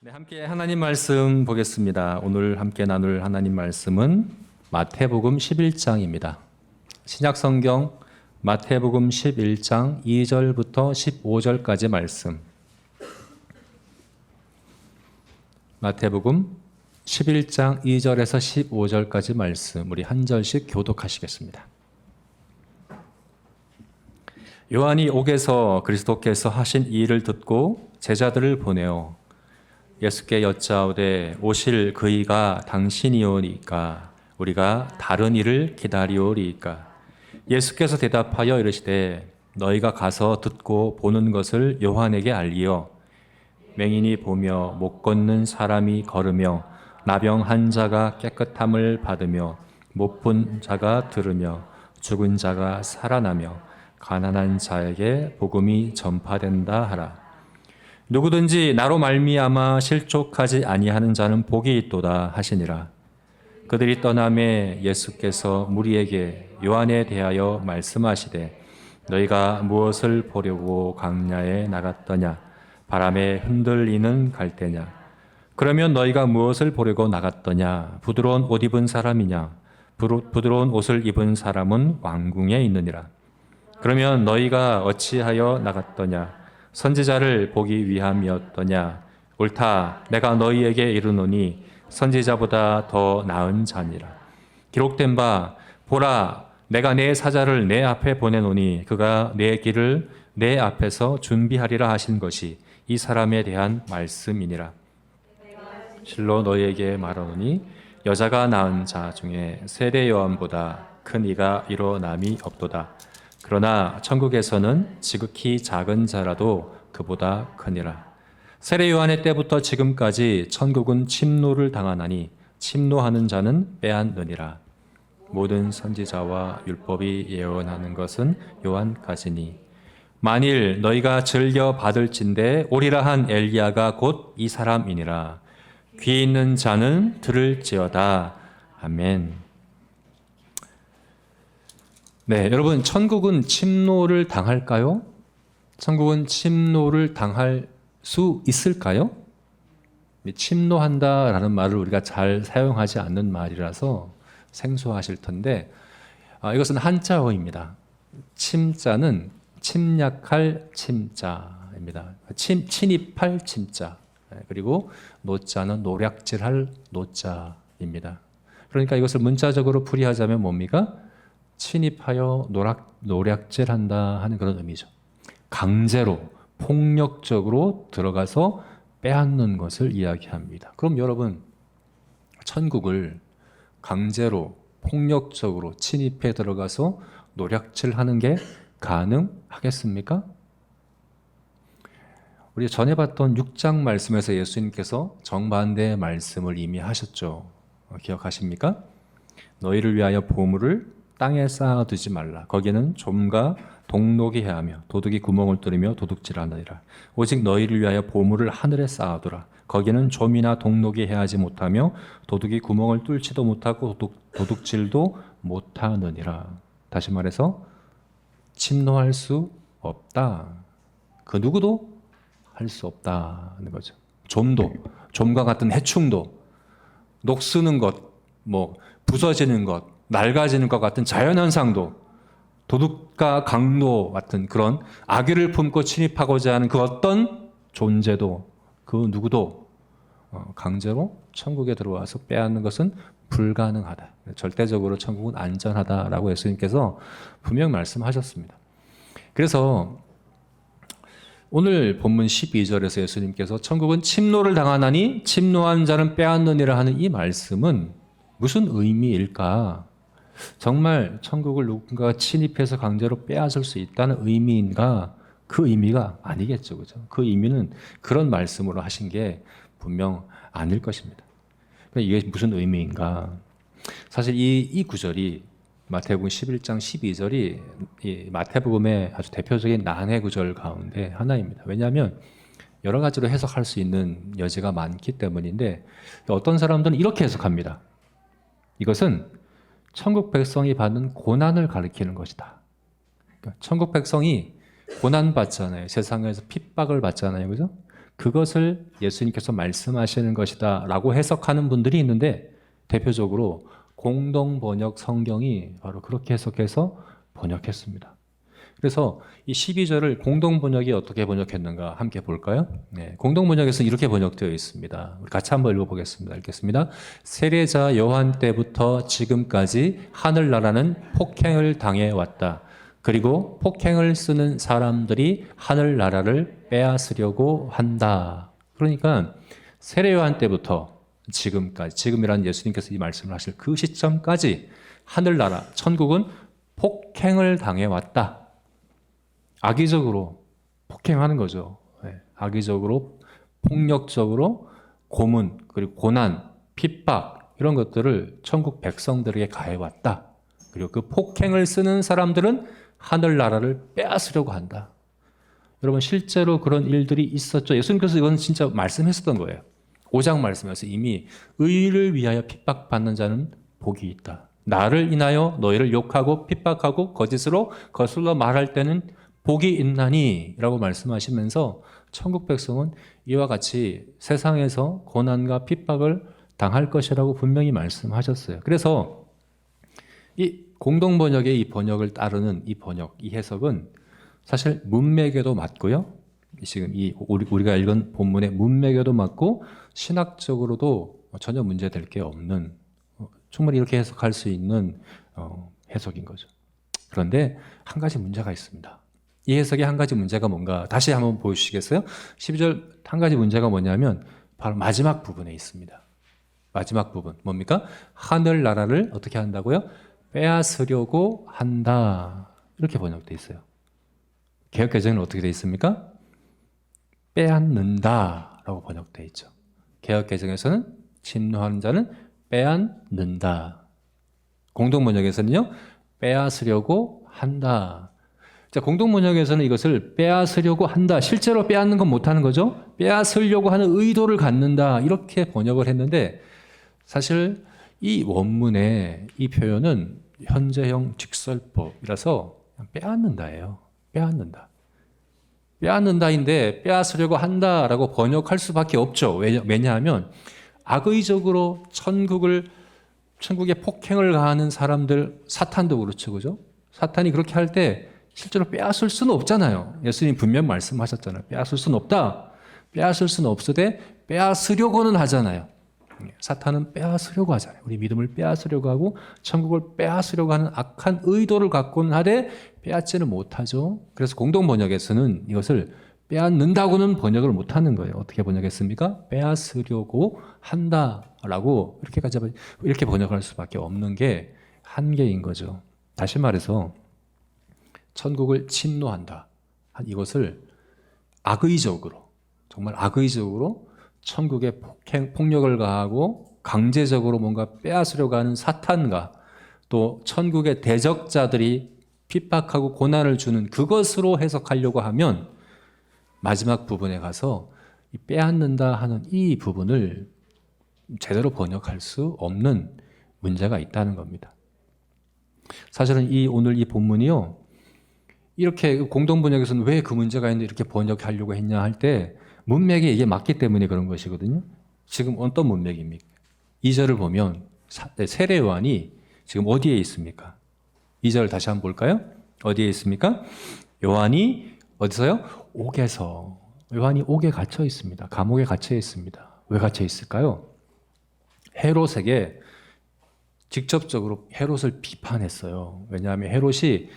네, 함께 하나님 말씀 보겠습니다. 오늘 함께 나눌 하나님 말씀은 마태복음 11장입니다. 신약 성경 마태복음 11장 2절부터 15절까지 말씀. 마태복음 11장 2절에서 15절까지 말씀 우리 한 절씩 교독하시겠습니다. 요한이 옥에서 그리스도께서 하신 이 일을 듣고 제자들을 보내어 예수께 여짜오되 오실 그이가 당신이오니까 우리가 다른 일을 기다리오리이까. 예수께서 대답하여 이르시되 너희가 가서 듣고 보는 것을 요한에게 알리어 맹인이 보며 못 걷는 사람이 걸으며 나병한 자가 깨끗함을 받으며 못 본 자가 들으며 죽은 자가 살아나며 가난한 자에게 복음이 전파된다 하라. 누구든지 나로 말미암아 실족하지 아니하는 자는 복이 있도다 하시니라. 그들이 떠나매 예수께서 무리에게 요한에 대하여 말씀하시되 너희가 무엇을 보려고 강야에 나갔더냐? 바람에 흔들리는 갈대냐? 그러면 너희가 무엇을 보려고 나갔더냐? 부드러운 옷 입은 사람이냐? 부드러운 옷을 입은 사람은 왕궁에 있느니라. 그러면 너희가 어찌하여 나갔더냐? 선지자를 보기 위함이었더냐? 옳다. 내가 너희에게 이르노니 선지자보다 더 나은 자니라. 기록된 바 보라 내가 내 사자를 내 앞에 보내노니 그가 내 길을 내 앞에서 준비하리라 하신 것이 이 사람에 대한 말씀이니라. 실로 너희에게 말하노니 여자가 낳은 자 중에 세례 요한보다 큰 이가 일어남이 없도다. 그러나 천국에서는 지극히 작은 자라도 그보다 크니라. 세례 요한의 때부터 지금까지 천국은 침노를 당하나니 침노하는 자는 빼앗느니라. 모든 선지자와 율법이 예언하는 것은 요한까지니 만일 너희가 즐겨 받을진대 오리라 한 엘리야가 곧 이 사람이니라. 귀 있는 자는 들을지어다. 아멘. 네, 여러분, 천국은 침노를 당할까요? 천국은 침노를 당할 수 있을까요? 침노한다라는 말을 우리가 잘 사용하지 않는 말이라서 생소하실 텐데, 이것은 한자어입니다. 침자는 침략할 침자입니다. 침입할 침자. 그리고 노자는 노략질할 노자입니다. 그러니까 이것을 문자적으로 풀이하자면 뭡니까? 침입하여 노략질한다 하는 그런 의미죠. 강제로 폭력적으로 들어가서 빼앗는 것을 이야기합니다. 그럼 여러분 천국을 강제로 폭력적으로 침입해 들어가서 노략질하는 게 가능하겠습니까? 우리 전에 봤던 6장 말씀에서 예수님께서 정반대의 말씀을 이미 하셨죠. 기억하십니까? 너희를 위하여 보물을 땅에 쌓아두지 말라. 거기는 좀과 동록이 해하며 도둑이 구멍을 뚫으며 도둑질하느니라. 오직 너희를 위하여 보물을 하늘에 쌓아두라. 거기는 좀이나 동록이 해하지 못하며 도둑이 구멍을 뚫지도 못하고 도둑질도 못하느니라. 다시 말해서 침노할 수 없다. 그 누구도 할 수 없다는 거죠. 좀과 같은 해충도, 녹쓰는 것, 부서지는 것, 낡아지는 것 같은 자연현상도 도둑과 강도 같은 그런 악의를 품고 침입하고자 하는 그 어떤 존재도 그 누구도 강제로 천국에 들어와서 빼앗는 것은 불가능하다. 절대적으로 천국은 안전하다라고 예수님께서 분명 말씀하셨습니다. 그래서 오늘 본문 12절에서 예수님께서 천국은 침노를 당하나니 침노한 자는 빼앗느니라 하는 이 말씀은 무슨 의미일까? 정말 천국을 누군가가 침입해서 강제로 빼앗을 수 있다는 의미인가? 그 의미가 아니겠죠. 그죠? 그 의미는 그런 말씀으로 하신 게 분명 아닐 것입니다. 이게 무슨 의미인가? 사실 이 구절이 마태복음 11장 12절이 이 마태복음의 아주 대표적인 난해 구절 가운데 하나입니다. 왜냐하면 여러 가지로 해석할 수 있는 여지가 많기 때문인데 어떤 사람들은 이렇게 해석합니다. 이것은 천국 백성이 받는 고난을 가리키는 것이다. 그러니까 천국 백성이 고난 받잖아요. 세상에서 핍박을 받잖아요. 그죠? 그것을 예수님께서 말씀하시는 것이다 라고 해석하는 분들이 있는데, 대표적으로 공동번역 성경이 바로 그렇게 해석해서 번역했습니다. 그래서 이 12절을 공동번역이 어떻게 번역했는가 함께 볼까요? 네, 공동번역에서는 이렇게 번역되어 있습니다. 우리 같이 한번 읽어보겠습니다. 읽겠습니다. 세례자 요한 때부터 지금까지 하늘나라는 폭행을 당해왔다. 그리고 폭행을 쓰는 사람들이 하늘나라를 빼앗으려고 한다. 그러니까 세례 요한 때부터 지금까지, 지금이란 예수님께서 이 말씀을 하실 그 시점까지 하늘나라, 천국은 폭행을 당해왔다. 악의적으로 폭행하는 거죠. 악의적으로, 폭력적으로 고문, 그리고 고난, 핍박 이런 것들을 천국 백성들에게 가해왔다. 그리고 그 폭행을 쓰는 사람들은 하늘나라를 빼앗으려고 한다. 여러분 실제로 그런 일들이 있었죠. 예수님께서 이건 진짜 말씀했었던 거예요. 5장 말씀에서 이미 의를 위하여 핍박받는 자는 복이 있다. 나를 인하여 너희를 욕하고 핍박하고 거짓으로 거슬러 말할 때는 복이 있나니 라고 말씀하시면서 천국 백성은 이와 같이 세상에서 고난과 핍박을 당할 것이라고 분명히 말씀하셨어요. 그래서 이 공동번역의 이 번역을 따르는 이 번역, 이 해석은 사실 문맥에도 맞고요. 지금 이 우리가 읽은 본문의 문맥에도 맞고 신학적으로도 전혀 문제될 게 없는, 충분히 이렇게 해석할 수 있는 해석인 거죠. 그런데 한 가지 문제가 있습니다. 이 해석의 한 가지 문제가 뭔가 다시 한번 보여주시겠어요? 12절 한 가지 문제가 뭐냐면 바로 마지막 부분에 있습니다. 마지막 부분 뭡니까? 하늘나라를 어떻게 한다고요? 빼앗으려고 한다. 이렇게 번역되어 있어요. 개역개정은 어떻게 되어 있습니까? 빼앗는다 라고 번역되어 있죠. 개역개정에서는 침노하는 자는 빼앗는다. 공동번역에서는요, 빼앗으려고 한다. 자, 공동번역에서는 이것을 빼앗으려고 한다. 실제로 빼앗는 건 못하는 거죠. 빼앗으려고 하는 의도를 갖는다. 이렇게 번역을 했는데 사실 이 원문의 이 표현은 현재형 직설법이라서 빼앗는다예요. 빼앗는다. 빼앗는다인데 빼앗으려고 한다라고 번역할 수밖에 없죠. 왜냐하면 악의적으로 천국에 폭행을 가하는 사람들, 사탄도 그렇죠. 그죠? 사탄이 그렇게 할 때 실제로 빼앗을 수는 없잖아요. 예수님 분명 말씀하셨잖아요. 빼앗을 수는 없다. 빼앗을 수는 없으되 빼앗으려고는 하잖아요. 사탄은 빼앗으려고 하잖아요. 우리 믿음을 빼앗으려고 하고 천국을 빼앗으려고 하는 악한 의도를 갖고는 하되 빼앗지는 못하죠. 그래서 공동번역에서는 이것을 빼앗는다고는 번역을 못하는 거예요. 어떻게 번역했습니까? 빼앗으려고 한다라고 이렇게 번역할 수밖에 없는 게 한계인 거죠. 다시 말해서 천국을 침노한다. 이것을 악의적으로, 정말 악의적으로 천국에 폭력을 가하고 강제적으로 뭔가 빼앗으려고 하는 사탄과 또 천국의 대적자들이 핍박하고 고난을 주는 그것으로 해석하려고 하면 마지막 부분에 가서 빼앗는다 하는 이 부분을 제대로 번역할 수 없는 문제가 있다는 겁니다. 사실은 오늘 이 본문이요, 이렇게 공동번역에서는 왜 그 문제가 있는데 이렇게 번역하려고 했냐 할 때 문맥에 이게 맞기 때문에 그런 것이거든요. 지금 어떤 문맥입니까? 2절을 보면 세례 요한이 지금 어디에 있습니까? 2절 다시 한번 볼까요? 어디에 있습니까? 요한이 어디서요? 옥에서. 요한이 옥에 갇혀 있습니다. 감옥에 갇혀 있습니다. 왜 갇혀 있을까요? 헤롯에게 직접적으로 헤롯을 비판했어요. 왜냐하면 헤롯이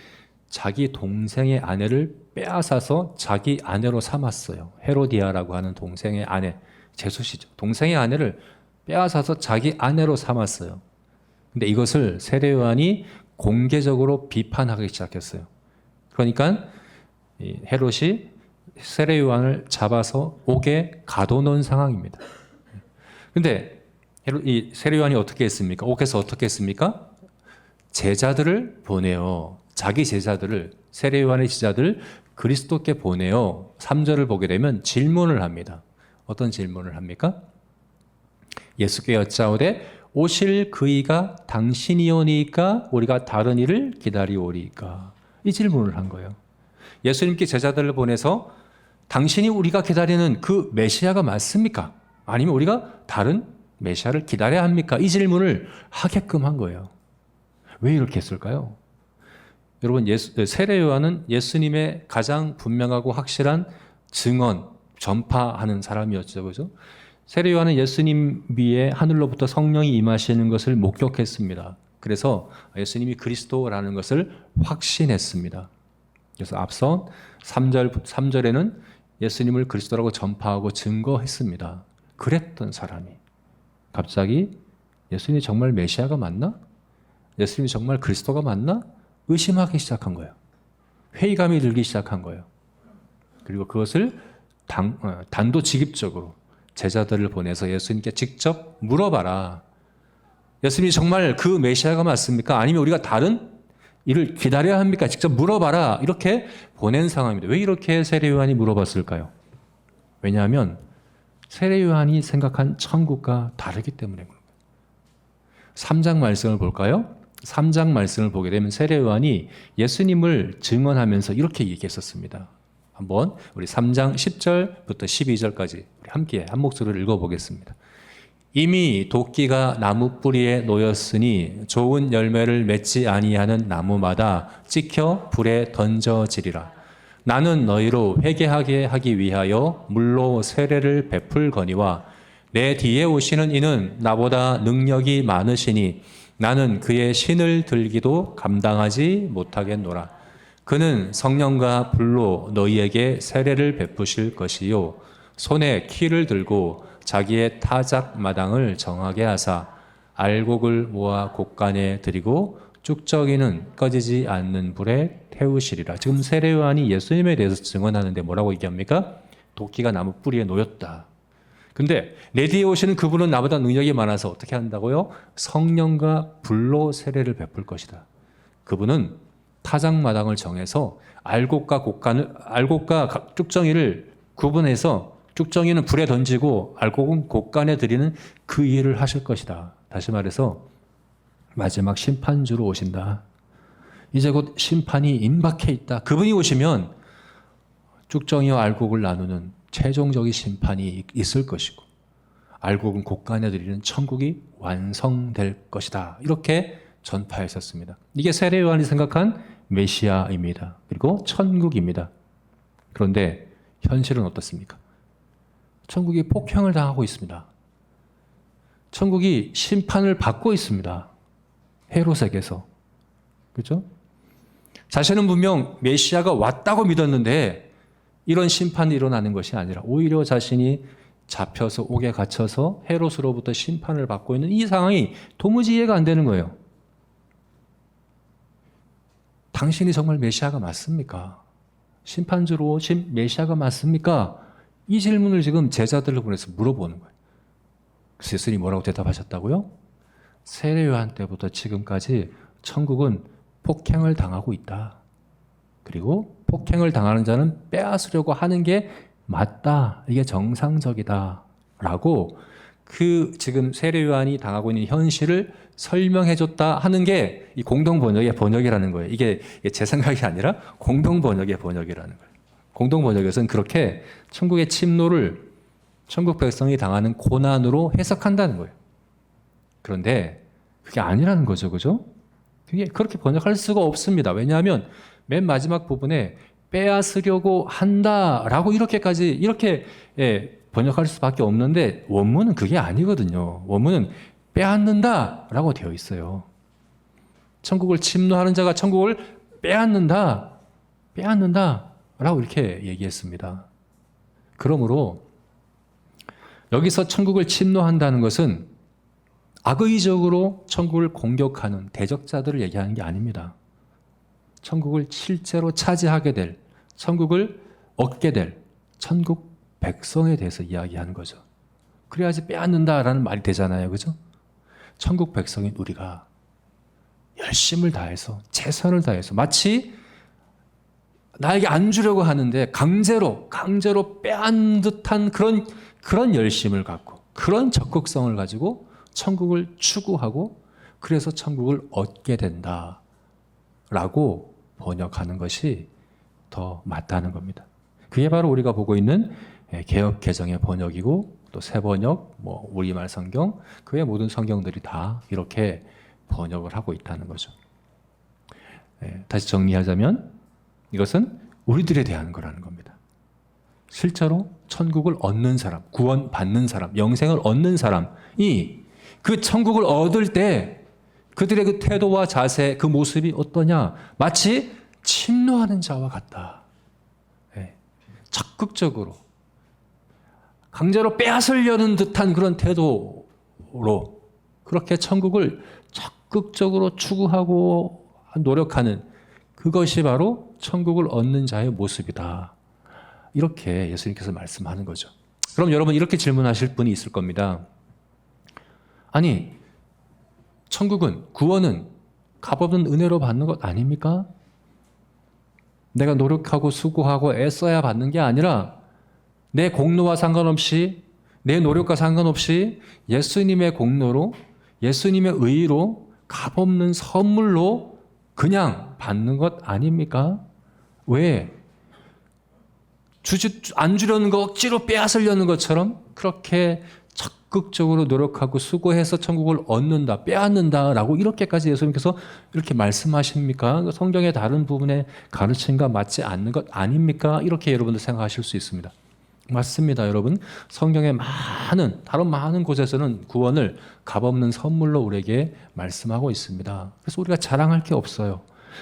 자기 동생의 아내를 빼앗아서 자기 아내로 삼았어요. 헤로디아라고 하는 동생의 아내, 제수시죠. 동생의 아내를 빼앗아서 자기 아내로 삼았어요. 근데 이것을 세례 요한이 공개적으로 비판하기 시작했어요. 그러니까 헤롯이 세례 요한을 잡아서 옥에 가둬놓은 상황입니다. 근데 이 세례 요한이 어떻게 했습니까? 옥에서 어떻게 했습니까? 제자들을 보내요. 자기 제자들을, 세례 요한의 제자들 그리스도께 보내요. 3절을 보게 되면 질문을 합니다. 어떤 질문을 합니까? 예수께 여짜오되 오실 그이가 당신이오니까 우리가 다른 이를 기다리오리까? 이 질문을 한 거예요. 예수님께 제자들을 보내서 당신이 우리가 기다리는 그 메시아가 맞습니까? 아니면 우리가 다른 메시아를 기다려야 합니까? 이 질문을 하게끔 한 거예요. 왜 이렇게 했을까요? 여러분, 세례 요한은 예수님의 가장 분명하고 확실한 증언, 전파하는 사람이었죠. 그죠? 세례 요한은 예수님 위에 하늘로부터 성령이 임하시는 것을 목격했습니다. 그래서 예수님이 그리스도라는 것을 확신했습니다. 그래서 앞서 3절에는 예수님을 그리스도라고 전파하고 증거했습니다. 그랬던 사람이 갑자기 예수님이 정말 메시아가 맞나? 예수님이 정말 그리스도가 맞나? 의심하기 시작한 거예요. 회의감이 들기 시작한 거예요. 그리고 그것을 단도직입적으로 제자들을 보내서 예수님께 직접 물어봐라. 예수님이 정말 그 메시아가 맞습니까? 아니면 우리가 다른 이를 기다려야 합니까? 직접 물어봐라. 이렇게 보낸 상황입니다. 왜 이렇게 세례 요한이 물어봤을까요? 왜냐하면 세례 요한이 생각한 천국과 다르기 때문에 그런 거예요. 3장 말씀을 볼까요? 3장 말씀을 보게 되면 세례 요한이 예수님을 증언하면서 이렇게 얘기했었습니다. 한번 우리 3장 10절부터 12절까지 우리 함께 한 목소리를 읽어보겠습니다. 이미 도끼가 나무 뿌리에 놓였으니 좋은 열매를 맺지 아니하는 나무마다 찍혀 불에 던져지리라. 나는 너희로 회개하게 하기 위하여 물로 세례를 베풀거니와 내 뒤에 오시는 이는 나보다 능력이 많으시니 나는 그의 신을 들기도 감당하지 못하겠노라. 그는 성령과 불로 너희에게 세례를 베푸실 것이요 손에 키를 들고 자기의 타작 마당을 정하게 하사 알곡을 모아 곡간에 들이고 쭉저기는 꺼지지 않는 불에 태우시리라. 지금 세례 요한이 예수님에 대해서 증언하는데 뭐라고 얘기합니까? 도끼가 나무 뿌리에 놓였다. 근데 내 뒤에 오시는 그분은 나보다 능력이 많아서 어떻게 한다고요? 성령과 불로 세례를 베풀 것이다. 그분은 타작마당을 정해서 알곡과 쭉정이를 구분해서 쭉정이는 불에 던지고 알곡은 곡간에 들이는 그 일을 하실 것이다. 다시 말해서 마지막 심판주로 오신다. 이제 곧 심판이 임박해 있다. 그분이 오시면 쭉정이와 알곡을 나누는 최종적인 심판이 있을 것이고 알곡은 곡간에 들이는 천국이 완성될 것이다. 이렇게 전파했었습니다. 이게 세례 요한이 생각한 메시아입니다. 그리고 천국입니다. 그런데 현실은 어떻습니까? 천국이 폭행을 당하고 있습니다. 천국이 심판을 받고 있습니다. 헤롯에게서. 그렇죠? 자신은 분명 메시아가 왔다고 믿었는데 이런 심판이 일어나는 것이 아니라 오히려 자신이 잡혀서 옥에 갇혀서 헤롯으로부터 심판을 받고 있는 이 상황이 도무지 이해가 안 되는 거예요. 당신이 정말 메시아가 맞습니까? 심판주로 오신 메시아가 맞습니까? 이 질문을 지금 제자들을 보내서 물어보는 거예요. 그래서 예수님이 뭐라고 대답하셨다고요? 세례 요한 때부터 지금까지 천국은 폭행을 당하고 있다. 그리고 폭행을 당하는 자는 빼앗으려고 하는 게 맞다. 이게 정상적이다. 라고 그 지금 세례 요한이 당하고 있는 현실을 설명해 줬다 하는 게 이 공동 번역의 번역이라는 거예요. 이게 제 생각이 아니라 공동 번역의 번역이라는 거예요. 공동 번역에서는 그렇게 천국의 침노를 천국 백성이 당하는 고난으로 해석한다는 거예요. 그런데 그게 아니라는 거죠. 그죠? 그게 그렇게 번역할 수가 없습니다. 왜냐하면 맨 마지막 부분에 빼앗으려고 한다라고 이렇게 번역할 수밖에 없는데 원문은 그게 아니거든요. 원문은 빼앗는다라고 되어 있어요. 천국을 침노하는 자가 천국을 빼앗는다라고 이렇게 얘기했습니다. 그러므로 여기서 천국을 침노한다는 것은 악의적으로 천국을 공격하는 대적자들을 얘기하는 게 아닙니다. 천국을 실제로 차지하게 될, 천국을 얻게 될 천국 백성에 대해서 이야기하는 거죠. 그래야지 빼앗는다라는 말이 되잖아요. 그죠? 천국 백성인 우리가 열심을 다해서, 최선을 다해서, 마치 나에게 안 주려고 하는데 강제로 빼앗는 듯한 그런 열심을 갖고, 그런 적극성을 가지고 천국을 추구하고, 그래서 천국을 얻게 된다라고 번역하는 것이 더 맞다는 겁니다. 그게 바로 우리가 보고 있는 개역 개정의 번역이고 또 새번역, 우리말 성경, 그 외 모든 성경들이 다 이렇게 번역을 하고 있다는 거죠. 다시 정리하자면 이것은 우리들에 대한 거라는 겁니다. 실제로 천국을 얻는 사람, 구원 받는 사람, 영생을 얻는 사람이 그 천국을 얻을 때 그들의 그 태도와 자세, 그 모습이 어떠냐? 마치 침노하는 자와 같다. 적극적으로 강제로 빼앗으려는 듯한 그런 태도로 그렇게 천국을 적극적으로 추구하고 노력하는 그것이 바로 천국을 얻는 자의 모습이다. 이렇게 예수님께서 말씀하는 거죠. 그럼 여러분 이렇게 질문하실 분이 있을 겁니다. 아니, 천국은, 구원은 값없는 은혜로 받는 것 아닙니까? 내가 노력하고 수고하고 애써야 받는 게 아니라 내 공로와 상관없이, 내 노력과 상관없이 예수님의 공로로, 예수님의 의로 값없는 선물로 그냥 받는 것 아닙니까? 왜? 안 주려는 거 억지로 빼앗으려는 것처럼 그렇게 적극적으로 노력하고 수고해서 천국을 얻는다, 빼앗는다라고 이렇게까지 예수님께서 이렇게 말씀하십니까? 성경의 다른 부분의 가르침과 맞지 않는 것 아닙니까? 이렇게 여러분들 생각하실 수 있습니다. 맞습니다, 여러분. 성경의 다른 많은 곳에서는 구원을 값없는 선물로 우리에게 말씀하고 있습니다. 그래서 우리가 자랑할 게 없어요.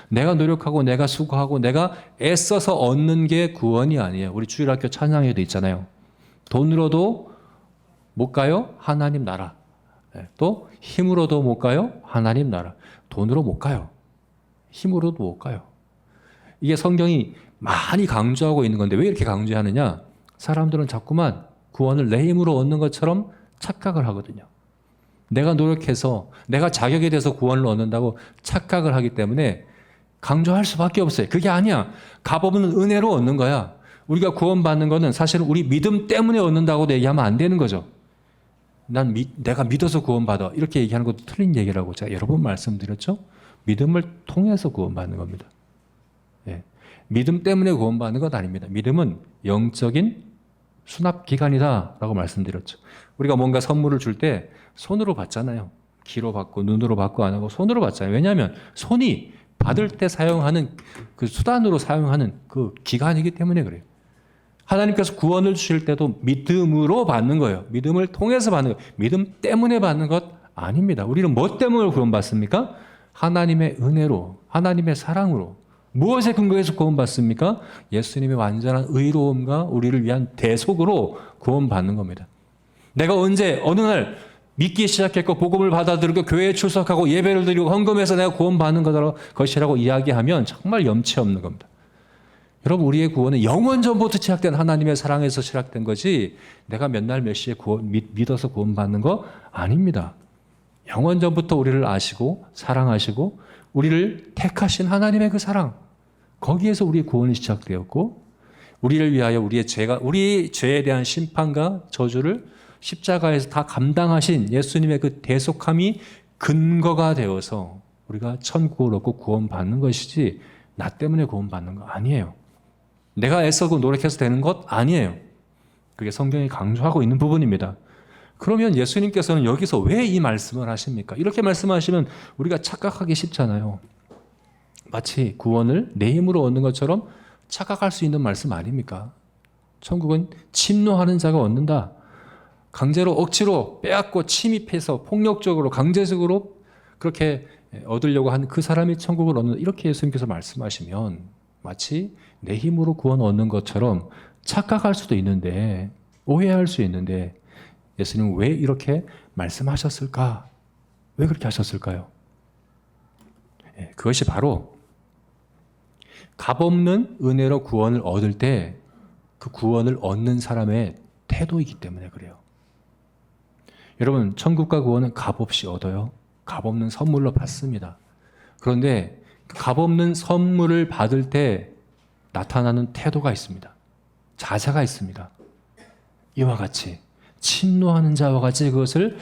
내가 노력하고 내가 수고하고 내가 애써서 얻는 게 구원이 아니에요. 우리 주일학교 찬양에도 있잖아요. 돈으로도 못 가요? 하나님 나라. 또 힘으로도 못 가요? 하나님 나라. 돈으로 못 가요. 힘으로도 못 가요. 이게 성경이 많이 강조하고 있는 건데 왜 이렇게 강조하느냐? 사람들은 자꾸만 구원을 내 힘으로 얻는 것처럼 착각을 하거든요. 내가 노력해서 내가 자격이 돼서 구원을 얻는다고 착각을 하기 때문에 강조할 수밖에 없어요. 그게 아니야. 값없는 은혜로 얻는 거야. 우리가 구원받는 거는 사실은 우리 믿음 때문에 얻는다고 얘기하면 안 되는 거죠. 내가 믿어서 구원받아. 이렇게 얘기하는 것도 틀린 얘기라고 제가 여러 번 말씀드렸죠. 믿음을 통해서 구원받는 겁니다. 믿음 때문에 구원받는 것 아닙니다. 믿음은 영적인 수납기관이다라고 말씀드렸죠. 우리가 뭔가 선물을 줄 때 손으로 받잖아요. 귀로 받고 눈으로 받고 안 하고 손으로 받잖아요. 왜냐하면 손이 받을 때 사용하는 그 수단으로 사용하는 그 기관이기 때문에 그래요. 하나님께서 구원을 주실 때도 믿음으로 받는 거예요. 믿음을 통해서 받는 거예요. 믿음 때문에 받는 것 아닙니다. 우리는 뭐 때문에 구원받습니까? 하나님의 은혜로, 하나님의 사랑으로. 무엇에 근거해서 구원받습니까? 예수님의 완전한 의로움과 우리를 위한 대속으로 구원받는 겁니다. 내가 언제 어느 날 믿기 시작했고 복음을 받아들이고 교회에 출석하고 예배를 드리고 헌금해서 내가 구원받는 것이라고 이야기하면 정말 염치 없는 겁니다. 여러분, 우리의 구원은 영원 전부터 시작된 하나님의 사랑에서 시작된 거지 내가 몇 날 몇 시에 믿어서 구원받는 거 아닙니다. 영원 전부터 우리를 아시고 사랑하시고 우리를 택하신 하나님의 그 사랑, 거기에서 우리의 구원이 시작되었고 우리를 위하여 우리의 죄에 대한 심판과 저주를 십자가에서 다 감당하신 예수님의 그 대속함이 근거가 되어서 우리가 천국을 얻고 구원받는 것이지 나 때문에 구원받는 거 아니에요. 내가 애써고 노력해서 되는 것 아니에요. 그게 성경이 강조하고 있는 부분입니다. 그러면 예수님께서는 여기서 왜 이 말씀을 하십니까? 이렇게 말씀하시면 우리가 착각하기 쉽잖아요. 마치 구원을 내 힘으로 얻는 것처럼 착각할 수 있는 말씀 아닙니까? 천국은 침노하는 자가 얻는다. 강제로 억지로 빼앗고 침입해서 폭력적으로 강제적으로 그렇게 얻으려고 하는 그 사람이 천국을 얻는다. 이렇게 예수님께서 말씀하시면 마치 내 힘으로 구원 얻는 것처럼 착각할 수도 있는데 오해할 수 있는데 예수님은 왜 이렇게 말씀하셨을까? 왜 그렇게 하셨을까요? 그것이 바로 값없는 은혜로 구원을 얻을 때 그 구원을 얻는 사람의 태도이기 때문에 그래요. 여러분, 천국과 구원은 값없이 얻어요. 값없는 선물로 받습니다. 그런데 그 값없는 선물을 받을 때 나타나는 태도가 있습니다. 자세가 있습니다. 이와 같이 침노하는 자와 같이 그것을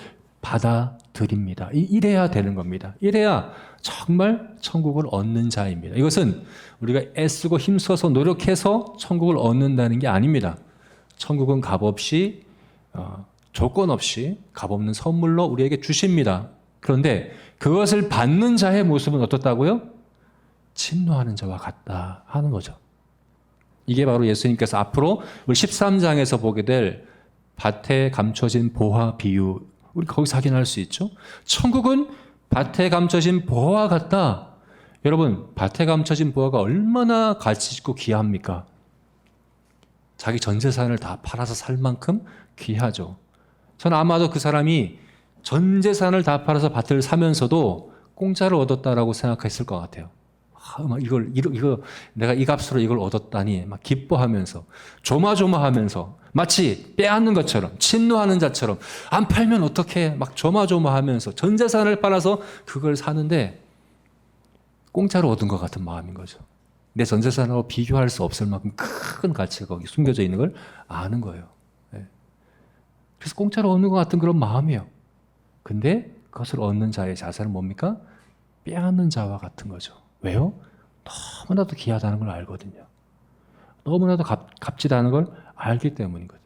드립니다. 이래야 되는 겁니다. 이래야 정말 천국을 얻는 자입니다. 이것은 우리가 애쓰고 힘써서 노력해서 천국을 얻는다는 게 아닙니다. 천국은 값없이 조건 없이 값없는 선물로 우리에게 주십니다. 그런데 그것을 받는 자의 모습은 어떻다고요? 침노하는 자와 같다 하는 거죠. 이게 바로 예수님께서 앞으로 우리 13장에서 보게 될 밭에 감춰진 보화 비유, 우리 거기서 확인할 수 있죠. 천국은 밭에 감춰진 보화와 같다. 여러분, 밭에 감춰진 보화가 얼마나 가치 있고 귀합니까? 자기 전 재산을 다 팔아서 살 만큼 귀하죠. 저는 아마도 그 사람이 전 재산을 다 팔아서 밭을 사면서도 공짜로 얻었다라고 생각했을 것 같아요. 이거 내가 이 값으로 이걸 얻었다니 막 기뻐하면서 조마조마하면서 마치 빼앗는 것처럼 침노하는 자처럼 안 팔면 어떡해 막 조마조마하면서 전 재산을 팔아서 그걸 사는데 공짜로 얻은 것 같은 마음인 거죠. 내 전 재산하고 비교할 수 없을 만큼 큰 가치가 거기 숨겨져 있는 걸 아는 거예요. 그래서 공짜로 얻는 것 같은 그런 마음이에요. 근데 그것을 얻는 자의 자세는 뭡니까? 빼앗는 자와 같은 거죠. 왜요? 너무나도 귀하다는 걸 알거든요. 너무나도 값지다는 걸 알기 때문인 거죠.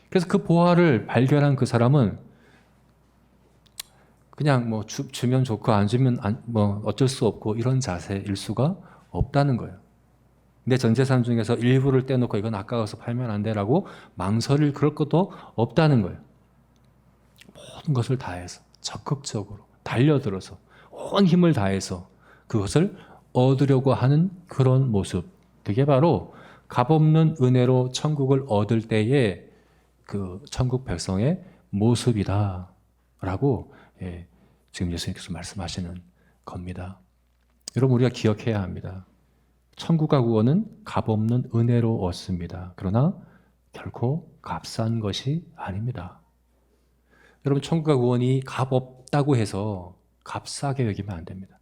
그래서 그 보화를 발견한 그 사람은 그냥 뭐 주면 좋고 안 주면 뭐 어쩔 수 없고 이런 자세일 수가 없다는 거예요. 내 전 재산 중에서 일부를 떼놓고 이건 아까워서 팔면 안 돼라고 망설일 그럴 것도 없다는 거예요. 모든 것을 다해서 적극적으로 달려들어서 온 힘을 다해서 그것을 얻으려고 하는 그런 모습. 그게 바로 값없는 은혜로 천국을 얻을 때의 그 천국 백성의 모습이다라고 지금 예수님께서 말씀하시는 겁니다. 여러분, 우리가 기억해야 합니다. 천국과 구원은 값없는 은혜로 얻습니다. 그러나 결코 값싼 것이 아닙니다. 여러분, 천국과 구원이 값없다고 해서 값싸게 여기면 안 됩니다.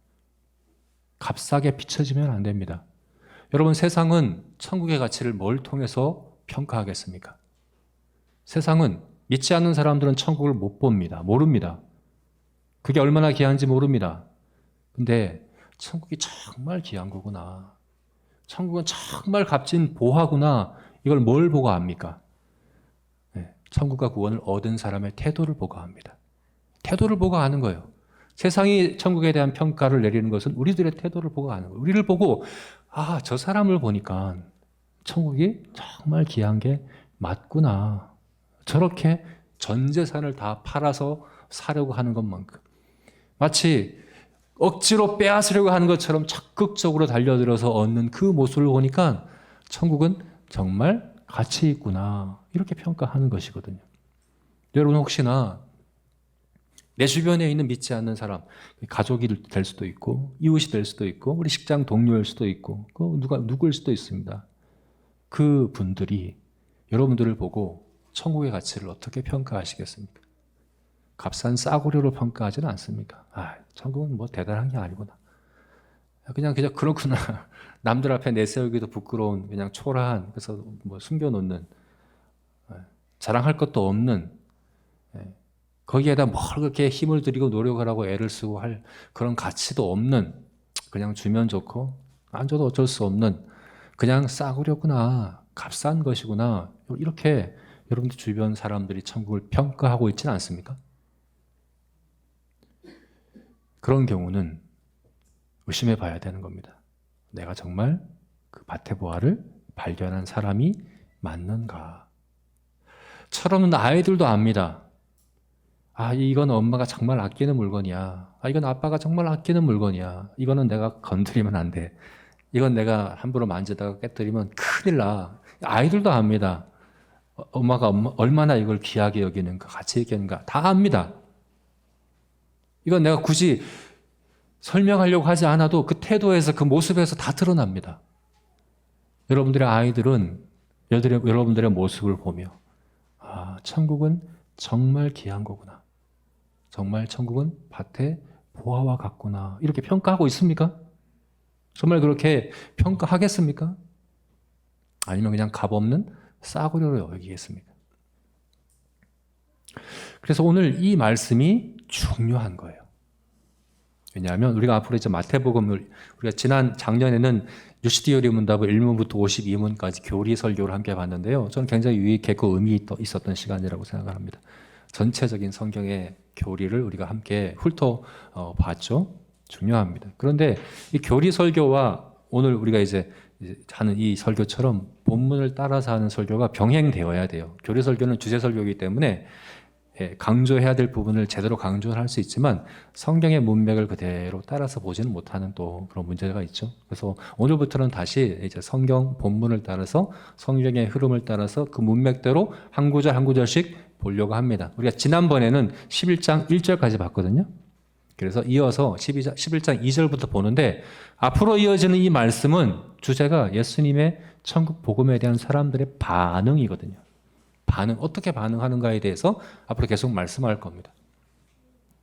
값싸게 비춰지면 안 됩니다. 여러분, 세상은 천국의 가치를 뭘 통해서 평가하겠습니까? 세상은 믿지 않는 사람들은 천국을 못 봅니다. 모릅니다. 그게 얼마나 귀한지 모릅니다. 근데 천국이 정말 귀한 거구나. 천국은 정말 값진 보화구나. 이걸 뭘 보고 압니까? 천국과 구원을 얻은 사람의 태도를 보고 압니다. 태도를 보고 아는 거예요. 세상이 천국에 대한 평가를 내리는 것은 우리들의 태도를 보고 아는 거예요. 우리를 보고 저 사람을 보니까 천국이 정말 귀한 게 맞구나. 저렇게 전 재산을 다 팔아서 사려고 하는 것만큼 마치 억지로 빼앗으려고 하는 것처럼 적극적으로 달려들어서 얻는 그 모습을 보니까 천국은 정말 가치 있구나. 이렇게 평가하는 것이거든요. 여러분, 혹시나 내 주변에 있는 믿지 않는 사람, 가족이 될 수도 있고 이웃이 될 수도 있고 우리 직장 동료일 수도 있고 누구일 수도 있습니다. 그 분들이 여러분들을 보고 천국의 가치를 어떻게 평가하시겠습니까? 값싼 싸구려로 평가하지는 않습니까? 천국은 뭐 대단한 게 아니구나. 그냥 그렇구나. 남들 앞에 내세우기도 부끄러운 그냥 초라한, 그래서 뭐 숨겨놓는, 자랑할 것도 없는, 거기에다 뭘 그렇게 힘을 들이고 노력을 하고 애를 쓰고 할 그런 가치도 없는, 그냥 주면 좋고 안 줘도 어쩔 수 없는 그냥 싸구려구나, 값싼 것이구나, 이렇게 여러분들 주변 사람들이 천국을 평가하고 있지는 않습니까? 그런 경우는 의심해 봐야 되는 겁니다. 내가 정말 그 밭의 보화를 발견한 사람이 맞는가? 철없는 아이들도 압니다. 이건 엄마가 정말 아끼는 물건이야. 이건 아빠가 정말 아끼는 물건이야. 이거는 내가 건드리면 안 돼. 이건 내가 함부로 만지다가 깨뜨리면 큰일 나. 아이들도 압니다. 엄마가 얼마나 이걸 귀하게 여기는가, 가치 있게 여기는가 다 압니다. 이건 내가 굳이 설명하려고 하지 않아도 그 태도에서, 그 모습에서 다 드러납니다. 여러분들의 아이들은 여러분들의 모습을 보며 천국은 정말 귀한 거구나. 정말 천국은 밭의 보화와 같구나. 이렇게 평가하고 있습니까? 정말 그렇게 평가하겠습니까? 아니면 그냥 값없는 싸구려로 여기겠습니까? 그래서 오늘 이 말씀이 중요한 거예요. 왜냐하면 우리가 앞으로 이제 마태복음을 우리가 지난 작년에는 유시디오리 문답을 1문부터 52문까지 교리 설교를 함께 봤는데요. 저는 굉장히 유익했고 의미 있었던 시간이라고 생각합니다. 전체적인 성경의 교리를 우리가 함께 봤죠. 중요합니다. 그런데 이 교리 설교와 오늘 우리가 이제 하는 이 설교처럼 본문을 따라서 하는 설교가 병행되어야 돼요. 교리 설교는 주제 설교이기 때문에 강조해야 될 부분을 제대로 강조를 할 수 있지만 성경의 문맥을 그대로 따라서 보지는 못하는 또 그런 문제가 있죠. 그래서 오늘부터는 다시 이제 성경 본문을 따라서 성경의 흐름을 따라서 그 문맥대로 한 구절 한 구절씩 보려고 합니다. 우리가 지난번에는 11장 1절까지 봤거든요. 그래서 이어서 11장 2절부터 보는데 앞으로 이어지는 이 말씀은 주제가 예수님의 천국 복음에 대한 사람들의 반응이거든요. 어떻게 반응하는가에 대해서 앞으로 계속 말씀할 겁니다.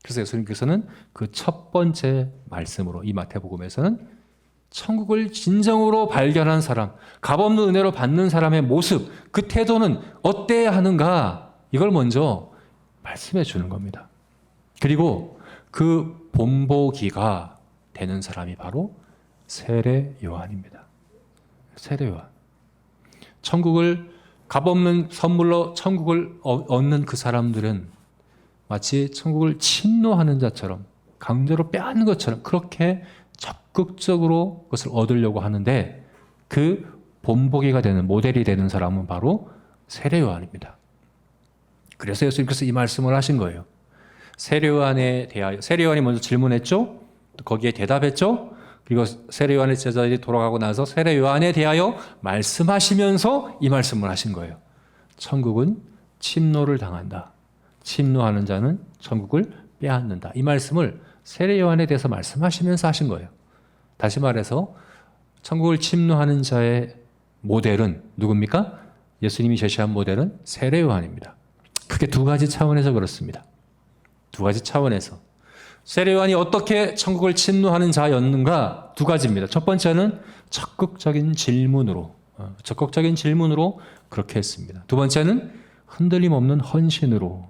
그래서 예수님께서는 그 첫 번째 말씀으로 이 마태복음에서는 천국을 진정으로 발견한 사람, 값없는 은혜로 받는 사람의 모습, 그 태도는 어때야 하는가, 이걸 먼저 말씀해 주는 겁니다. 그리고 그 본보기가 되는 사람이 바로 세례 요한입니다. 세례 요한. 값없는 선물로 천국을 얻는 그 사람들은 마치 천국을 침노하는 자처럼 강제로 빼앗는 것처럼 그렇게 적극적으로 그것을 얻으려고 하는데 그 본보기가 되는 모델이 되는 사람은 바로 세례 요한입니다. 그래서 예수님께서 이 말씀을 하신 거예요. 세례 요한에 대하여, 세례 요한이 먼저 질문했죠. 거기에 대답했죠. 그리고 세례 요한의 제자들이 돌아가고 나서 세례 요한에 대하여 말씀하시면서 이 말씀을 하신 거예요. 천국은 침노를 당한다. 침노하는 자는 천국을 빼앗는다. 이 말씀을 세례 요한에 대해서 말씀하시면서 하신 거예요. 다시 말해서 천국을 침노하는 자의 모델은 누굽니까? 예수님이 제시한 모델은 세례 요한입니다. 크게 두 가지 차원에서 그렇습니다. 두 가지 차원에서. 세례 요한이 어떻게 천국을 침노하는 자였는가? 두 가지입니다. 첫 번째는 적극적인 질문으로 그렇게 했습니다. 두 번째는 흔들림 없는 헌신으로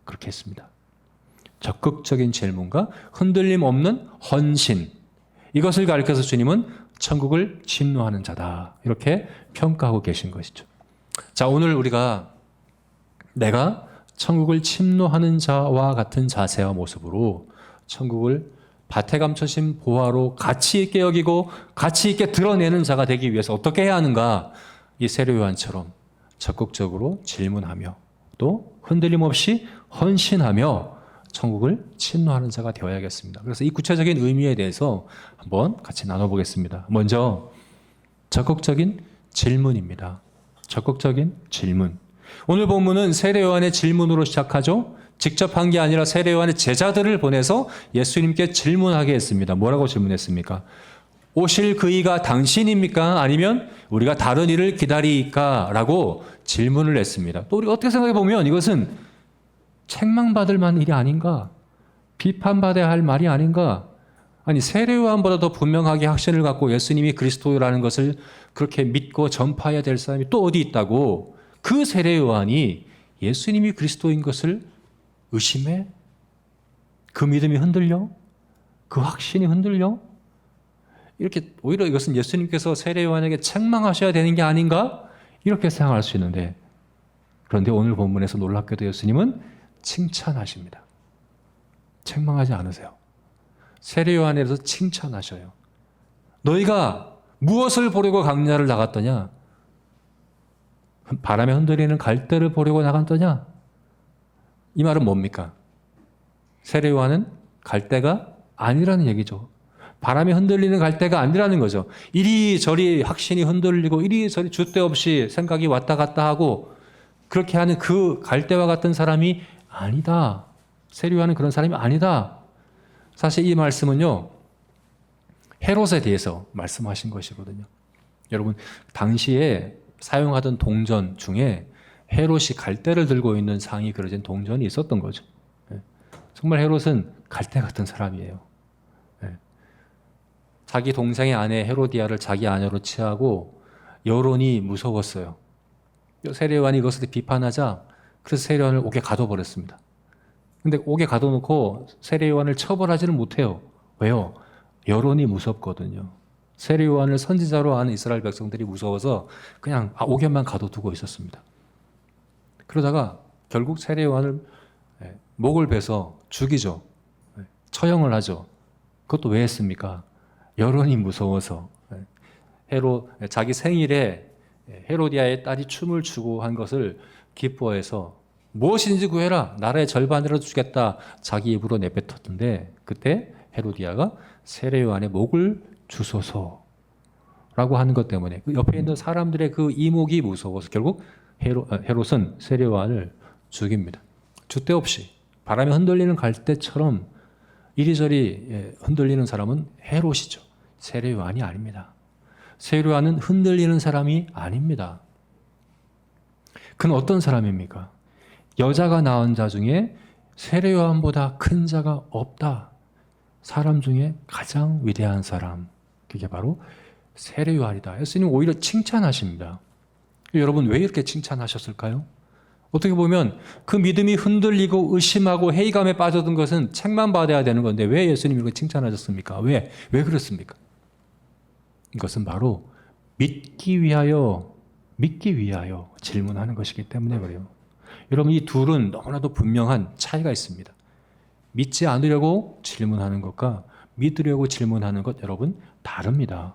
그렇게 했습니다. 적극적인 질문과 흔들림 없는 헌신, 이것을 가리켜서 주님은 천국을 침노하는 자다, 이렇게 평가하고 계신 것이죠. 자, 오늘 우리가 내가 천국을 침노하는 자와 같은 자세와 모습으로 천국을 밭에 감춰진 보화로 가치 있게 여기고 가치 있게 드러내는 자가 되기 위해서 어떻게 해야 하는가? 이 세례 요한처럼 적극적으로 질문하며 또 흔들림 없이 헌신하며 천국을 침노하는 자가 되어야겠습니다. 그래서 이 구체적인 의미에 대해서 한번 같이 나눠보겠습니다. 먼저 적극적인 질문입니다. 적극적인 질문. 오늘 본문은 세례 요한의 질문으로 시작하죠. 직접 한 게 아니라 세례 요한의 제자들을 보내서 예수님께 질문하게 했습니다. 뭐라고 질문했습니까? 오실 그이가 당신입니까? 아니면 우리가 다른 이를 기다리까? 라고 질문을 했습니다. 또 우리가 어떻게 생각해 보면 이것은 책망받을 만한 일이 아닌가? 비판받아야 할 말이 아닌가? 아니, 세례 요한보다 더 분명하게 확신을 갖고 예수님이 그리스도라는 것을 그렇게 믿고 전파해야 될 사람이 또 어디 있다고? 그 세례 요한이 예수님이 그리스도인 것을 의심해? 그 믿음이 흔들려? 그 확신이 흔들려? 이렇게 오히려 이것은 예수님께서 세례 요한에게 책망하셔야 되는 게 아닌가? 이렇게 생각할 수 있는데, 그런데 오늘 본문에서 놀랍게도 예수님은 칭찬하십니다. 책망하지 않으세요. 세례 요한에 대해서 칭찬하셔요. 너희가 무엇을 보려고 광야를 나갔더냐? 바람에 흔들리는 갈대를 보려고 나갔더냐? 이 말은 뭡니까? 세례 요한은 갈대가 아니라는 얘기죠. 바람에 흔들리는 갈대가 아니라는 거죠. 이리저리 확신이 흔들리고 이리저리 줏대 없이 생각이 왔다 갔다 하고 그렇게 하는 그 갈대와 같은 사람이 아니다. 세례 요한은 그런 사람이 아니다. 사실 이 말씀은요, 헤롯에 대해서 말씀하신 것이거든요. 여러분, 당시에 사용하던 동전 중에 헤롯이 갈대를 들고 있는 상이 그려진 동전이 있었던 거죠. 정말 헤롯은 갈대 같은 사람이에요. 자기 동생의 아내 헤로디아를 자기 아내로 취하고 여론이 무서웠어요. 세례 요한이 이것을 비판하자 그래서 세례 요한을 옥에 가둬버렸습니다. 근데 옥에 가둬놓고 세례 요한을 처벌하지는 못해요. 왜요? 여론이 무섭거든요. 세례 요한을 선지자로 아는 이스라엘 백성들이 무서워서 그냥 옥에만 가둬두고 있었습니다. 그러다가 결국 세례 요한을 목을 베서 죽이죠. 처형을 하죠. 그것도 왜 했습니까? 여론이 무서워서. 자기 생일에 헤로디아의 딸이 춤을 추고 한 것을 기뻐해서 무엇인지 구해라. 나라의 절반이라도 주겠다. 자기 입으로 내뱉었던데 그때 헤로디아가 세례 요한의 목을 주소서라고 하는 것 때문에 그 옆에 있는 사람들의 그 이목이 무서워서 결국 헤롯은 세례 요한을 죽입니다. 주대 없이 바람에 흔들리는 갈대처럼 이리저리 흔들리는 사람은 헤롯이죠. 세례 요한이 아닙니다. 세례 요한은 흔들리는 사람이 아닙니다. 그는 어떤 사람입니까? 여자가 낳은 자 중에 세례 요한보다 큰 자가 없다. 사람 중에 가장 위대한 사람. 그게 바로 세례 요한이다. 예수님 오히려 칭찬하십니다. 여러분 왜 이렇게 칭찬하셨을까요? 어떻게 보면 그 믿음이 흔들리고 의심하고 회의감에 빠져든 것은 책만 받아야 되는 건데 왜 예수님이 이렇게 칭찬하셨습니까? 왜 그렇습니까? 이것은 바로 믿기 위하여 질문하는 것이기 때문에 그래요. 여러분 이 둘은 너무나도 분명한 차이가 있습니다. 믿지 않으려고 질문하는 것과 믿으려고 질문하는 것 여러분 다릅니다.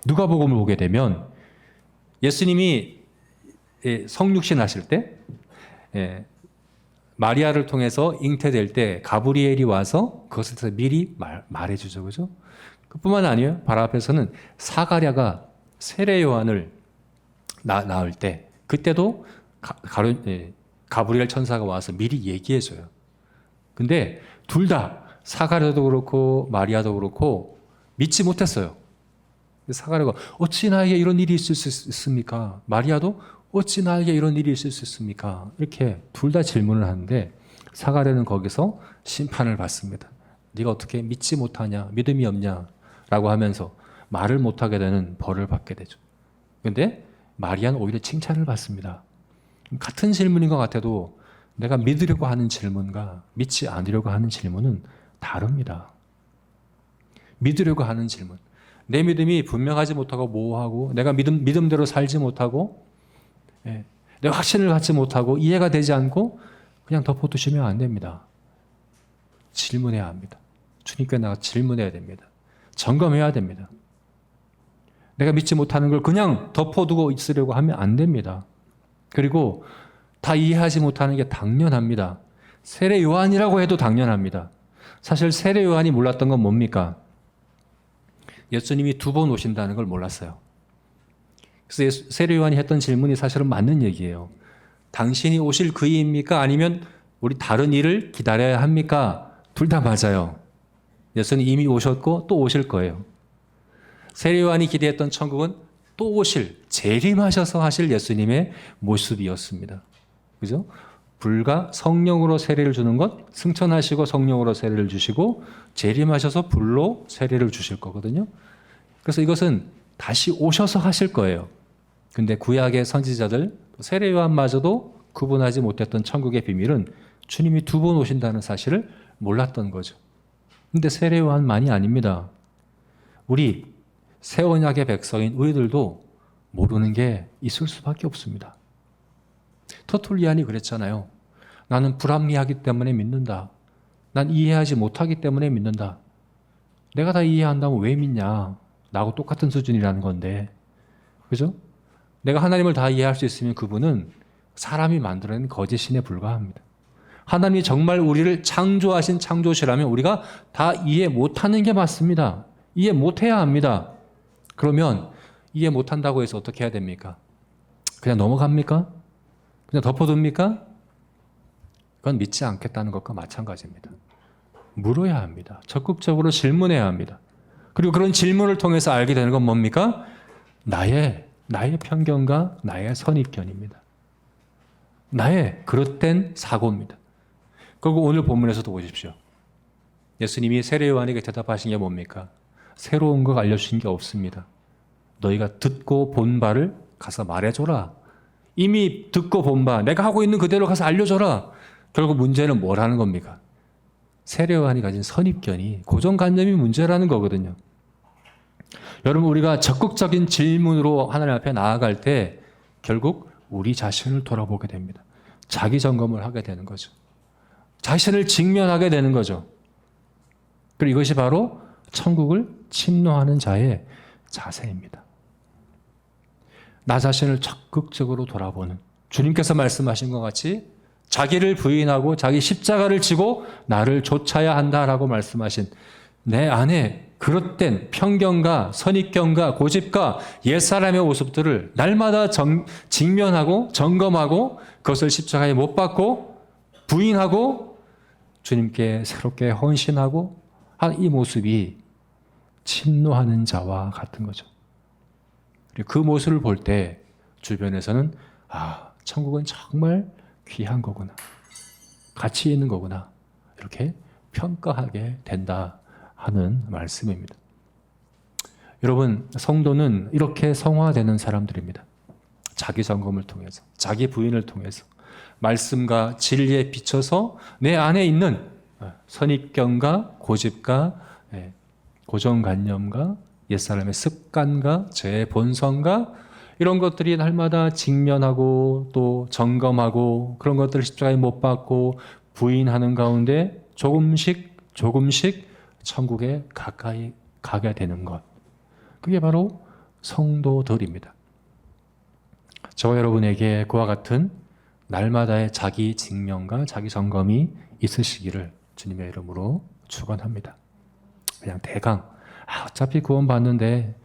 누가복음을 보게 되면 예수님이 성육신 하실 때 마리아를 통해서 잉태될 때 가브리엘이 와서 그것을 미리 말해주죠. 그죠? 그뿐만 아니에요. 바로 앞에서는 사가랴가 세례 요한을 낳을 때 그때도 가브리엘 천사가 와서 미리 얘기해줘요. 근데 둘 다 사가랴도 그렇고 마리아도 그렇고 믿지 못했어요. 사가랴가 어찌 나에게 이런 일이 있을 수 있습니까? 마리아도 어찌 나에게 이런 일이 있을 수 있습니까? 이렇게 둘 다 질문을 하는데 사가랴는 거기서 심판을 받습니다. 네가 어떻게 믿지 못하냐? 믿음이 없냐? 라고 하면서 말을 못하게 되는 벌을 받게 되죠. 그런데 마리아는 오히려 칭찬을 받습니다. 같은 질문인 것 같아도 내가 믿으려고 하는 질문과 믿지 않으려고 하는 질문은 다릅니다. 믿으려고 하는 질문. 내 믿음이 분명하지 못하고 모호하고 내가 믿음대로 살지 못하고 내가 확신을 갖지 못하고 이해가 되지 않고 그냥 덮어두시면 안 됩니다. 질문해야 합니다. 주님께 나가 질문해야 됩니다. 점검해야 됩니다. 내가 믿지 못하는 걸 그냥 덮어두고 있으려고 하면 안 됩니다. 그리고 다 이해하지 못하는 게 당연합니다. 세례 요한이라고 해도 당연합니다. 사실 세례 요한이 몰랐던 건 뭡니까? 예수님이 2번 오신다는 걸 몰랐어요. 그래서 세례 요한이 했던 질문이 사실은 맞는 얘기예요. 당신이 오실 그이입니까? 아니면 우리 다른 일을 기다려야 합니까? 둘 다 맞아요. 예수님 이미 오셨고 또 오실 거예요. 세례 요한이 기대했던 천국은 또 오실, 재림하셔서 하실 예수님의 모습이었습니다. 그죠? 불과 성령으로 세례를 주는 것, 승천하시고 성령으로 세례를 주시고 재림하셔서 불로 세례를 주실 거거든요. 그래서 이것은 다시 오셔서 하실 거예요. 근데 구약의 선지자들, 세례 요한마저도 구분하지 못했던 천국의 비밀은 주님이 2번 오신다는 사실을 몰랐던 거죠. 근데 세례 요한만이 아닙니다. 우리 새 언약의 백성인 우리들도 모르는 게 있을 수밖에 없습니다. 터툴리안이 그랬잖아요. 나는 불합리하기 때문에 믿는다. 난 이해하지 못하기 때문에 믿는다. 내가 다 이해한다면 왜 믿냐? 나하고 똑같은 수준이라는 건데. 그죠? 내가 하나님을 다 이해할 수 있으면 그분은 사람이 만들어낸 거짓신에 불과합니다. 하나님이 정말 우리를 창조하신 창조시라면 우리가 다 이해 못하는 게 맞습니다. 이해 못해야 합니다. 그러면 이해 못한다고 해서 어떻게 해야 됩니까? 그냥 넘어갑니까? 그냥 덮어둡니까? 그건 믿지 않겠다는 것과 마찬가지입니다. 물어야 합니다. 적극적으로 질문해야 합니다. 그리고 그런 질문을 통해서 알게 되는 건 뭡니까? 나의 편견과 나의 선입견입니다. 나의 그릇된 사고입니다. 그리고 오늘 본문에서도 보십시오. 예수님이 세례 요한에게 대답하신 게 뭡니까? 새로운 거 알려주신 게 없습니다. 너희가 듣고 본 바를 가서 말해줘라. 이미 듣고 본 바, 내가 하고 있는 그대로 가서 알려줘라. 결국 문제는 뭐라는 겁니까? 세례 요한이 가진 선입견이 고정관념이 문제라는 거거든요. 여러분, 우리가 적극적인 질문으로 하나님 앞에 나아갈 때 결국 우리 자신을 돌아보게 됩니다. 자기 점검을 하게 되는 거죠. 자신을 직면하게 되는 거죠. 그리고 이것이 바로 천국을 침노하는 자의 자세입니다. 나 자신을 적극적으로 돌아보는, 주님께서 말씀하신 것 같이 자기를 부인하고 자기 십자가를 지고 나를 좇아야 한다라고 말씀하신 내 안에 그릇된 편견과 선입견과 고집과 옛사람의 모습들을 날마다 직면하고 점검하고 그것을 십자가에 못 박고 부인하고 주님께 새롭게 헌신하고 한 이 모습이 침노하는 자와 같은 거죠. 그 모습을 볼 때 주변에서는 천국은 정말 귀한 거구나, 가치 있는 거구나, 이렇게 평가하게 된다 하는 말씀입니다. 여러분, 성도는 이렇게 성화되는 사람들입니다. 자기 점검을 통해서, 자기 부인을 통해서 말씀과 진리에 비춰서 내 안에 있는 선입견과 고집과 고정관념과 옛사람의 습관과 제 본성과 이런 것들이 날마다 직면하고 또 점검하고 그런 것들을 십자가에 못 박고 부인하는 가운데 조금씩 천국에 가까이 가게 되는 것. 그게 바로 성도들입니다. 저와 여러분에게 그와 같은 날마다의 자기 직면과 자기 점검이 있으시기를 주님의 이름으로 축원합니다. 그냥 대강 어차피 구원받는데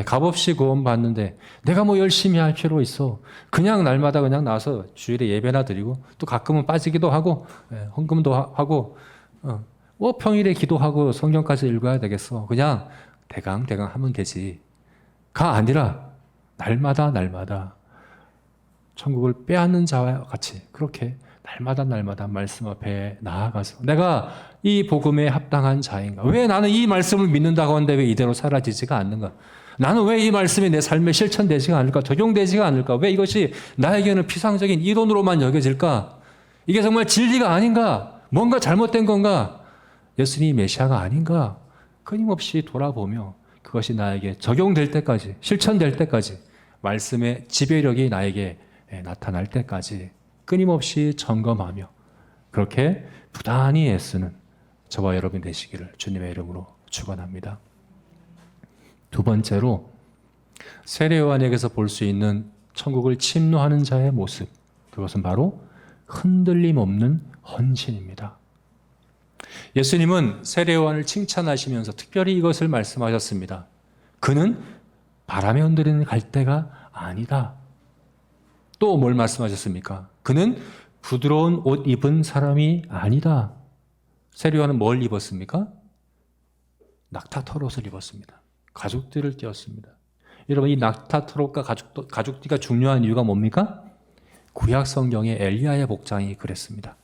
값없이 구원받는데 내가 뭐 열심히 할 필요 있어. 그냥 날마다 그냥 나와서 주일에 예배나 드리고 또 가끔은 빠지기도 하고 헌금도 하고 평일에 기도하고 성경까지 읽어야 되겠어. 그냥 대강 하면 되지. 가 아니라 날마다 천국을 빼앗는 자와 같이 그렇게 날마다 말씀 앞에 나아가서 내가 이 복음에 합당한 자인가? 왜 나는 이 말씀을 믿는다고 하는데 왜 이대로 사라지지가 않는가? 나는 왜 이 말씀이 내 삶에 실천되지가 않을까? 적용되지가 않을까? 왜 이것이 나에게는 피상적인 이론으로만 여겨질까? 이게 정말 진리가 아닌가? 뭔가 잘못된 건가? 예수님이 메시아가 아닌가? 끊임없이 돌아보며 그것이 나에게 적용될 때까지, 실천될 때까지, 말씀의 지배력이 나에게 나타날 때까지 끊임없이 점검하며 그렇게 부단히 애쓰는 저와 여러분 되시기를 주님의 이름으로 축원합니다. 두 번째로 세례 요한에게서 볼 수 있는 천국을 침노하는 자의 모습, 그것은 바로 흔들림 없는 헌신입니다. 예수님은 세례 요한을 칭찬하시면서 특별히 이것을 말씀하셨습니다. 그는 바람에 흔들리는 갈대가 아니다. 또 뭘 말씀하셨습니까? 그는 부드러운 옷 입은 사람이 아니다. 세례 요한은 뭘 입었습니까? 낙타털옷을 입었습니다. 가죽띠를 띄었습니다. 여러분, 이 낙타털옷과 가죽띠가 중요한 이유가 뭡니까? 구약 성경의 엘리야의 복장이 그랬습니다.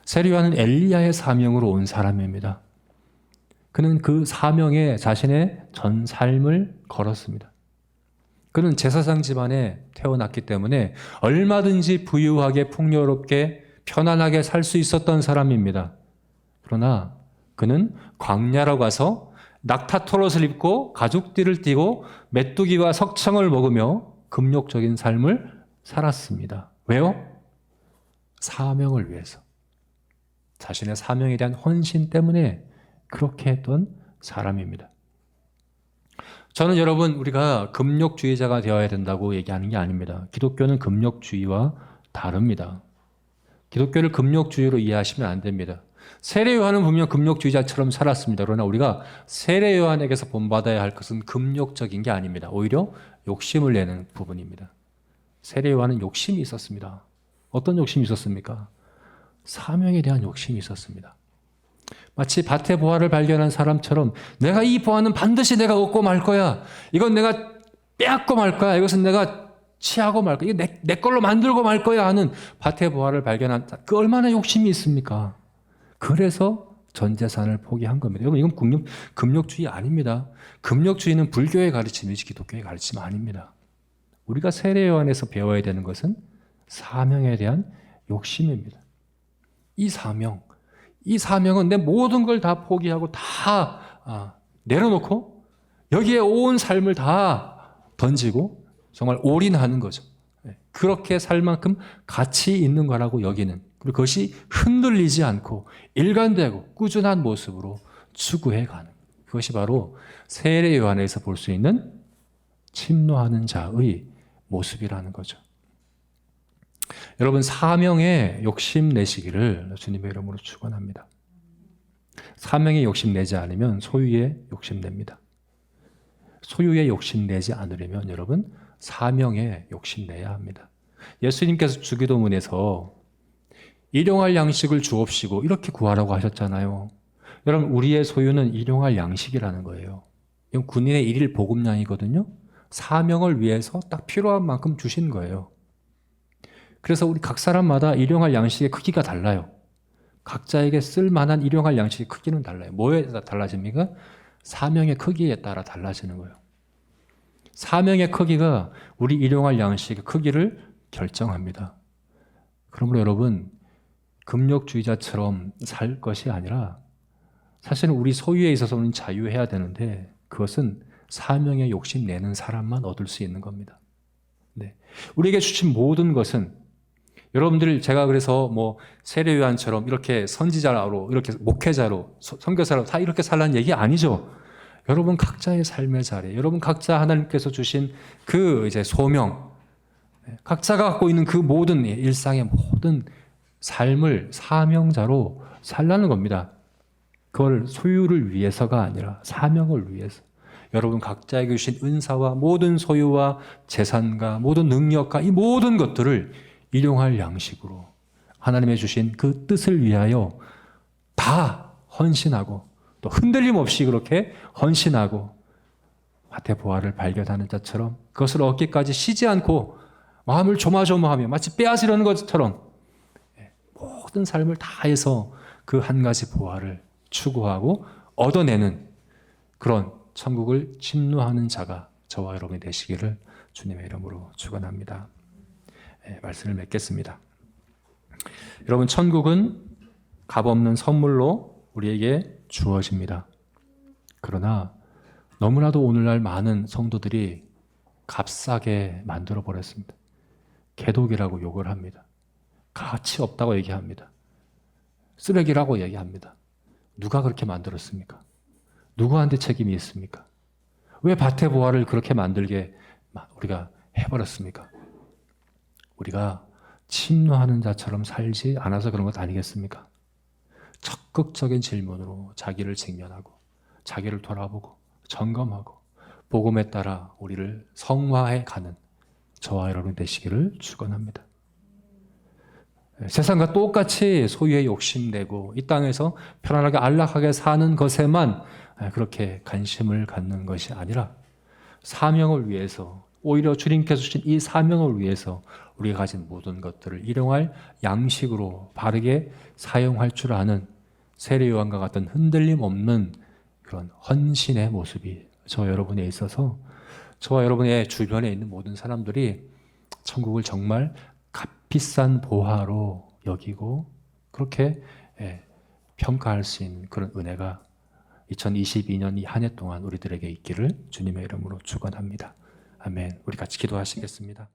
세례 요한은 엘리야의 사명으로 온 사람입니다. 그는 그 사명에 자신의 전 삶을 걸었습니다. 그는 제사장 집안에 태어났기 때문에 얼마든지 부유하게 풍요롭게 편안하게 살 수 있었던 사람입니다. 그러나 그는 광야로 가서 낙타털옷을 입고 가죽띠를 띠고 메뚜기와 석청을 먹으며 금욕적인 삶을 살았습니다. 왜요? 사명을 위해서. 자신의 사명에 대한 헌신 때문에 그렇게 했던 사람입니다. 저는 여러분, 우리가 금욕주의자가 되어야 된다고 얘기하는 게 아닙니다. 기독교는 금욕주의와 다릅니다. 기독교를 금욕주의로 이해하시면 안 됩니다. 세례 요한은 분명 금욕주의자처럼 살았습니다. 그러나 우리가 세례 요한에게서 본받아야 할 것은 금욕적인 게 아닙니다. 오히려 욕심을 내는 부분입니다. 세례 요한은 욕심이 있었습니다. 어떤 욕심이 있었습니까? 사명에 대한 욕심이 있었습니다. 마치 밭의 보화를 발견한 사람처럼 내가 이 보화는 반드시 내가 얻고 말 거야. 이건 내가 빼앗고 말 거야. 이것은 내가 취하고 말 거야. 이거 내 걸로 만들고 말 거야 하는 밭의 보화를 발견한 그 얼마나 욕심이 있습니까? 그래서 전 재산을 포기한 겁니다. 여러분, 이건 금욕주의 아닙니다. 금욕주의는 불교의 가르침이지 기독교의 가르침 아닙니다. 우리가 세례 요한에서 배워야 되는 것은 사명에 대한 욕심입니다. 이 사명, 이 사명은 내 모든 걸 다 포기하고 다 내려놓고 여기에 온 삶을 다 던지고 정말 올인하는 거죠. 그렇게 살 만큼 가치 있는 거라고 여기는, 그리고 그것이 흔들리지 않고 일관되고 꾸준한 모습으로 추구해 가는, 그것이 바로 세례 요한에서 볼 수 있는 침노하는 자의 모습이라는 거죠. 여러분, 사명에 욕심내시기를 주님의 이름으로 축원합니다. 사명에 욕심내지 않으면 소유에 욕심냅니다. 소유에 욕심내지 않으려면 여러분, 사명에 욕심내야 합니다. 예수님께서 주기도문에서 일용할 양식을 주옵시고 이렇게 구하라고 하셨잖아요. 여러분, 우리의 소유는 일용할 양식이라는 거예요. 이건 군인의 일일 보급량이거든요. 사명을 위해서 딱 필요한 만큼 주신 거예요. 그래서 우리 각 사람마다 일용할 양식의 크기가 달라요. 각자에게 쓸만한 일용할 양식의 크기는 달라요. 뭐에 따라 달라집니까? 사명의 크기에 따라 달라지는 거예요. 사명의 크기가 우리 일용할 양식의 크기를 결정합니다. 그러므로 여러분, 금욕주의자처럼 살 것이 아니라 사실은 우리 소유에 있어서는 자유해야 되는데 그것은 사명에 욕심내는 사람만 얻을 수 있는 겁니다. 네. 우리에게 주신 모든 것은, 여러분들 제가 그래서 뭐 세례 요한처럼 이렇게 선지자로, 이렇게 목회자로, 선교사로 다 이렇게 살라는 얘기 아니죠. 여러분 각자의 삶의 자리, 여러분 각자 하나님께서 주신 그 이제 소명, 각자가 갖고 있는 그 모든 일상의 모든 삶을 사명자로 살라는 겁니다. 그걸 소유를 위해서가 아니라 사명을 위해서. 여러분 각자에게 주신 은사와 모든 소유와 재산과 모든 능력과 이 모든 것들을 일용할 양식으로 하나님의 주신 그 뜻을 위하여 다 헌신하고, 또 흔들림 없이 그렇게 헌신하고 화태 보화를 발견하는 자처럼 그것을 얻기까지 쉬지 않고 마음을 조마조마하며 마치 빼앗으려는 것처럼 모든 삶을 다해서 그 한 가지 보화를 추구하고 얻어내는 그런 천국을 침노하는 자가 저와 여러분이 되시기를 주님의 이름으로 축원합니다. 말씀을 맺겠습니다. 여러분, 천국은 값없는 선물로 우리에게 주어집니다. 그러나 너무나도 오늘날 많은 성도들이 값싸게 만들어 버렸습니다. 개독이라고 욕을 합니다. 가치 없다고 얘기합니다. 쓰레기라고 얘기합니다. 누가 그렇게 만들었습니까? 누구한테 책임이 있습니까? 왜 밭의 보화를 그렇게 만들게 우리가 해버렸습니까? 우리가 침노하는 자처럼 살지 않아서 그런 것 아니겠습니까? 적극적인 질문으로 자기를 직면하고 자기를 돌아보고 점검하고 복음에 따라 우리를 성화해 가는 저와 여러분 되시기를 축원합니다. 세상과 똑같이 소유에 욕심내고 이 땅에서 편안하게 안락하게 사는 것에만 그렇게 관심을 갖는 것이 아니라 사명을 위해서, 오히려 주님께서 주신 이 사명을 위해서 우리가 가진 모든 것들을 일용할 양식으로 바르게 사용할 줄 아는 세례 요한과 같은 흔들림 없는 그런 헌신의 모습이 저와 여러분에 있어서 저와 여러분의 주변에 있는 모든 사람들이 천국을 정말 값비싼 보화로 여기고 그렇게 평가할 수 있는 그런 은혜가 2022년 이 한 해 동안 우리들에게 있기를 주님의 이름으로 축원합니다. 아멘. 우리 같이 기도하시겠습니다.